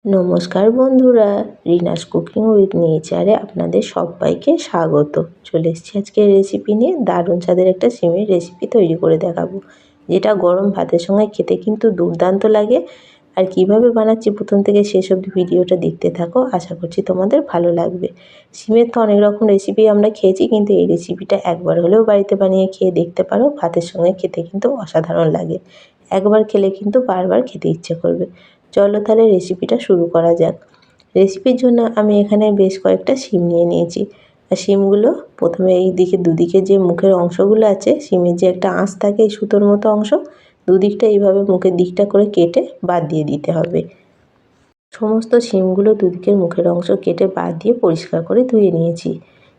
নমস্কার বন্ধুরা, Rina's cooking with নেচারে আপনাদের সবাইকে স্বাগত। চলে এসেছি আজকে রেসিপি নিয়ে। দারুণ স্বাদের একটা সিমের রেসিপি তৈরি করে দেখাবো, যেটা গরম ভাতের সঙ্গে খেতে কিন্তু দুর্দান্ত লাগে। আর কিভাবে বানাচ্ছি প্রথম থেকে শেষ অবধি ভিডিওটা দেখতে থাকো, আশা করছি তোমাদের ভালো লাগবে। সিমের তো অনেক রকম রেসিপি আমরা খেয়েছি, কিন্তু এই রেসিপিটা একবার হলেও বাড়িতে বানিয়ে খেয়ে দেখতে পারো। ভাতের সঙ্গে খেতে কিন্তু অসাধারণ লাগে। একবার খেলে কিন্তু বারবার খেতে ইচ্ছে করবে। চলো তাহলে রেসিপিটা শুরু করা যাক। রেসিপির জন্য আমি এখানে বেশ কয়েকটা শিম নিয়ে নিয়েছি। আর শিমগুলো প্রথমে এই দিকে দুদিকে যে মুখের অংশগুলো আছে, শিমের যে একটা আঁশ থাকে এই সুতোর মতো অংশ, দুদিকটা এইভাবে মুখের দিকটা করে কেটে বাদ দিয়ে দিতে হবে। সমস্ত শিমগুলো দুদিকের মুখের অংশ কেটে বাদ দিয়ে পরিষ্কার করে ধুয়ে নিয়েছি।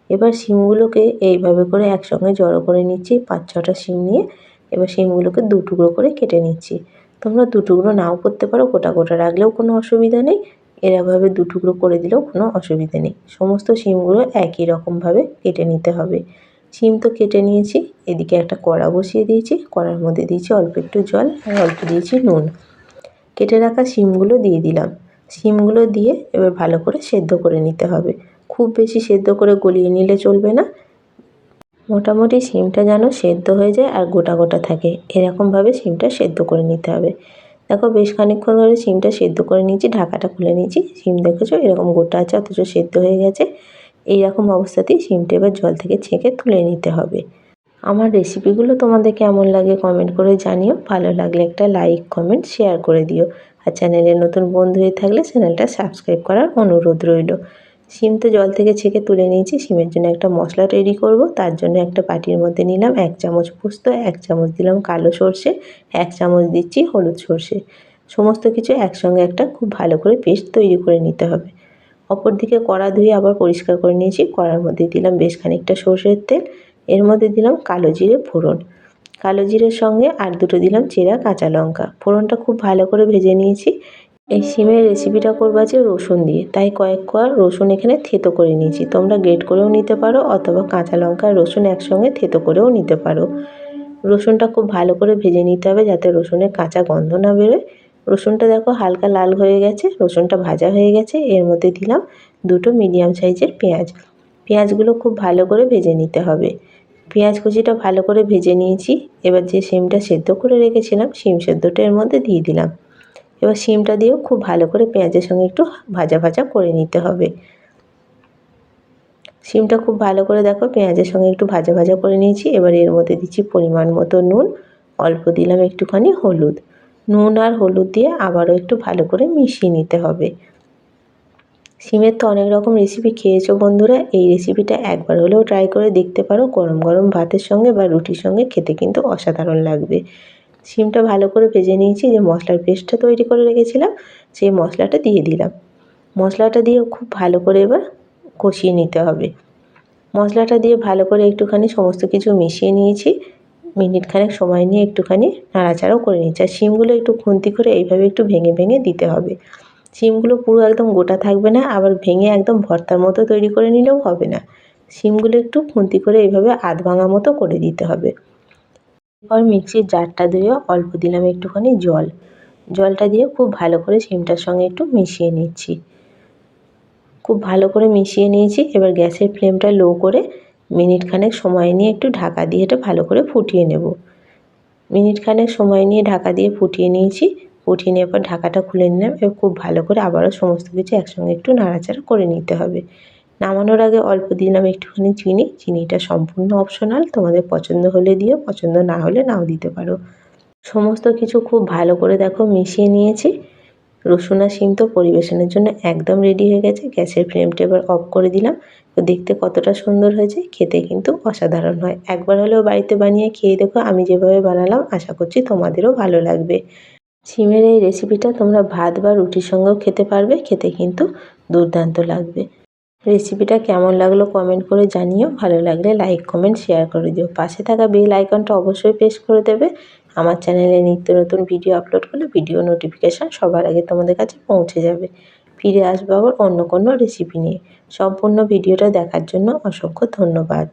এবার শিমগুলোকে এইভাবে করে একসঙ্গে জড়ো করে নিচ্ছি। 5-6টা শিম নিয়ে এবার শিমগুলোকে 2 টুকরো করে কেটে নিচ্ছি। তোমরা 2 টুকরো নাও করতে পারো, গোটা গোটা রাখলেও কোনো অসুবিধা নেই। এরকমভাবে 2 টুকরো করে দিলেও কোনো অসুবিধা নেই। সমস্ত শিমগুলো একই রকমভাবে কেটে নিতে হবে। শিম তো কেটে নিয়েছি। এদিকে একটা কড়া বসিয়ে দিয়েছি। কড়ার মধ্যে দিয়েছি অল্প একটু জল আর অল্প দিয়েছি নুন। কেটে রাখা শিমগুলো দিয়ে দিলাম। শিমগুলো দিয়ে এবার ভালো করে সেদ্ধ করে নিতে হবে। খুব বেশি সেদ্ধ করে গলিয়ে নিলে চলবে না। মোটামুটি শিমটা যেন সেদ্ধ হয়ে যায় আর গোটা গোটা থাকে, এরকমভাবে শিমটা সেদ্ধ করে নিতে হবে। দেখো বেশ খানিকক্ষণ ধরে শিমটা সেদ্ধ করে নিয়েছি। ঢাকাটা খুলে নিয়েছি। শিম দেখেছো এরকম গোটা আছে, অথচ সেদ্ধ হয়ে গেছে। এইরকম অবস্থাতেই শিমটা এবার জল থেকে ছেঁকে তুলে নিতে হবে। আমার রেসিপিগুলো তোমাদের কেমন লাগে কমেন্ট করে জানিও। ভালো লাগলে একটা লাইক, কমেন্ট, শেয়ার করে দিও। আর চ্যানেলে নতুন বন্ধু হয়ে থাকলে চ্যানেলটা সাবস্ক্রাইব করার অনুরোধ রইল। শিম তো জল থেকে ছেঁকে তুলে নিয়েছি। শিমের জন্য একটা মশলা তৈরি করব। তার জন্য একটা বাটির মধ্যে নিলাম 1 চামচ পোস্ত, 1 চামচ দিলাম কালো সর্ষে, 1 চামচ দিচ্ছি হলুদ সর্ষে। সমস্ত কিছু একসঙ্গে একটা খুব ভালো করে পেস্ট তৈরি করে নিতে হবে। অপরদিকে কড়া ধুয়ে আবার পরিষ্কার করে নিয়েছি। কড়ার মধ্যে দিলাম বেশ খানিকটা সর্ষের তেল। এর মধ্যে দিলাম কালো জিরে ফোড়ন। কালো জিরের সঙ্গে আর দুটো দিলাম চেরা কাঁচা লঙ্কা। ফোড়নটা খুব ভালো করে ভেজে নিয়েছি। এই শিমের রেসিপিটা করবো আছে রসুন দিয়ে, তাই কয়েক কোয়া রসুন এখানে থেতো করে নিয়েছি। তোমরা গ্রেট করেও নিতে পারো, অথবা কাঁচা লঙ্কা আর রসুন একসঙ্গে থেতো করেও নিতে পারো। রসুনটা খুব ভালো করে ভেজে নিতে হবে, যাতে রসুনের কাঁচা গন্ধ না বেরোয়। রসুনটা দেখো হালকা লাল হয়ে গেছে, রসুনটা ভাজা হয়ে গেছে। এর মধ্যে দিলাম 2টো মিডিয়াম সাইজের পেঁয়াজ। পেঁয়াজগুলো খুব ভালো করে ভেজে নিতে হবে। পেঁয়াজ কুচিটা ভালো করে ভেজে নিয়েছি। এবার যে শিমটা সেদ্ধ করে রেখেছিলাম, শিম সেদ্ধটা এর মধ্যে দিয়ে দিলাম। এবার শিমটা দিয়েও খুব ভালো করে পেঁয়াজের সঙ্গে একটু ভাজা ভাজা করে নিতে হবে। শিমটা খুব ভালো করে দেখো পেঁয়াজের সঙ্গে একটু ভাজা ভাজা করে নিয়েছি। এবার এর মধ্যে দিচ্ছি পরিমাণ মতো নুন, অল্প দিলাম একটুখানি হলুদ। নুন আর হলুদ দিয়ে আবারও একটু ভালো করে মিশিয়ে নিতে হবে। শিমের তো অনেক রকম রেসিপি খেয়েছো বন্ধুরা, এই রেসিপিটা একবার হলেও ট্রাই করে দেখতে পারো। গরম গরম ভাতের সঙ্গে বা রুটির সঙ্গে খেতে কিন্তু অসাধারণ লাগবে। শিমটা ভালো করে ভেজে নিয়েছি। যে মশলার পেস্টটা তৈরি করে রেখেছিলাম, সেই মশলাটা দিয়ে দিলাম। মশলাটা দিয়ে খুব ভালো করে এবার কষিয়ে নিতে হবে। মশলাটা দিয়ে ভালো করে একটুখানি সমস্ত কিছু মিশিয়ে নিয়েছি। মিনিট খানেক সময় নিয়ে একটুখানি নাড়াচাড়াও করে নিচ্ছি। আর শিমগুলো একটু খুন্তি করে এইভাবে একটু ভেঙে ভেঙে দিতে হবে। শিমগুলো পুরো একদম গোটা থাকবে না, আবার ভেঙে একদম ভর্তার মতো তৈরি করে নিলেও হবে না। শিমগুলো একটু খুন্তি করে এইভাবে আধ ভাঙা মতো করে দিতে হবে। এরপর মিক্সির জারটা ধুয়ে অল্প দিলাম একটুখানি জল। জলটা দিয়ে খুব ভালো করে শিমটার সঙ্গে একটু মিশিয়ে নিচ্ছি। খুব ভালো করে মিশিয়ে নিয়েছি। এবার গ্যাসের ফ্লেমটা লো করে মিনিট খানেক সময় নিয়ে একটু ঢাকা দিয়ে এটা ভালো করে ফুটিয়ে নেব। মিনিট খানেক সময় নিয়ে ঢাকা দিয়ে ফুটিয়ে নিয়েছি। ফুটিয়ে নেওয়ার পর ঢাকাটা খুলে নিলাম। এবার খুব ভালো করে আবারও সমস্ত কিছু একসঙ্গে একটু নাড়াচাড়া করে নিতে হবে। নামানোর আগে অল্প দিলাম একটুখানি চিনি। চিনিটা সম্পূর্ণ অপশনাল, তোমাদের পছন্দ হলে দিও, পছন্দ না হলে নাও দিতে পারো। সমস্ত কিছু খুব ভালো করে দেখো মিশিয়ে নিয়েছি। রসুন আর শিম তো পরিবেশনের জন্য একদম রেডি হয়ে গেছে। গ্যাসের ফ্লেমটা এবার অফ করে দিলাম। তো দেখতে কতটা সুন্দর হয়েছে, খেতে কিন্তু অসাধারণ হয়। একবার হলেও বাড়িতে বানিয়ে খেয়ে দেখো। আমি যেভাবে বানালাম আশা করছি তোমাদেরও ভালো লাগবে। শিমের এই রেসিপিটা তোমরা ভাত বা রুটির সঙ্গেও খেতে পারবে, খেতে কিন্তু দুর্দান্ত লাগবে। রেসিপিটা কেমন লাগলো কমেন্ট করে জানিও। ভালো লাগলে লাইক, কমেন্ট, শেয়ার করে দিও। পাশে থাকা বেল আইকনটা অবশ্যই প্রেস করে দেবে। আমার চ্যানেলে নিত্য নতুন ভিডিও আপলোড করলে ভিডিও নোটিফিকেশান সবার আগে তোমাদের কাছে পৌঁছে যাবে। ফিরে আসবো আবার অন্য কোনো রেসিপি নিয়ে। সম্পূর্ণ ভিডিওটা দেখার জন্য অসংখ্য ধন্যবাদ।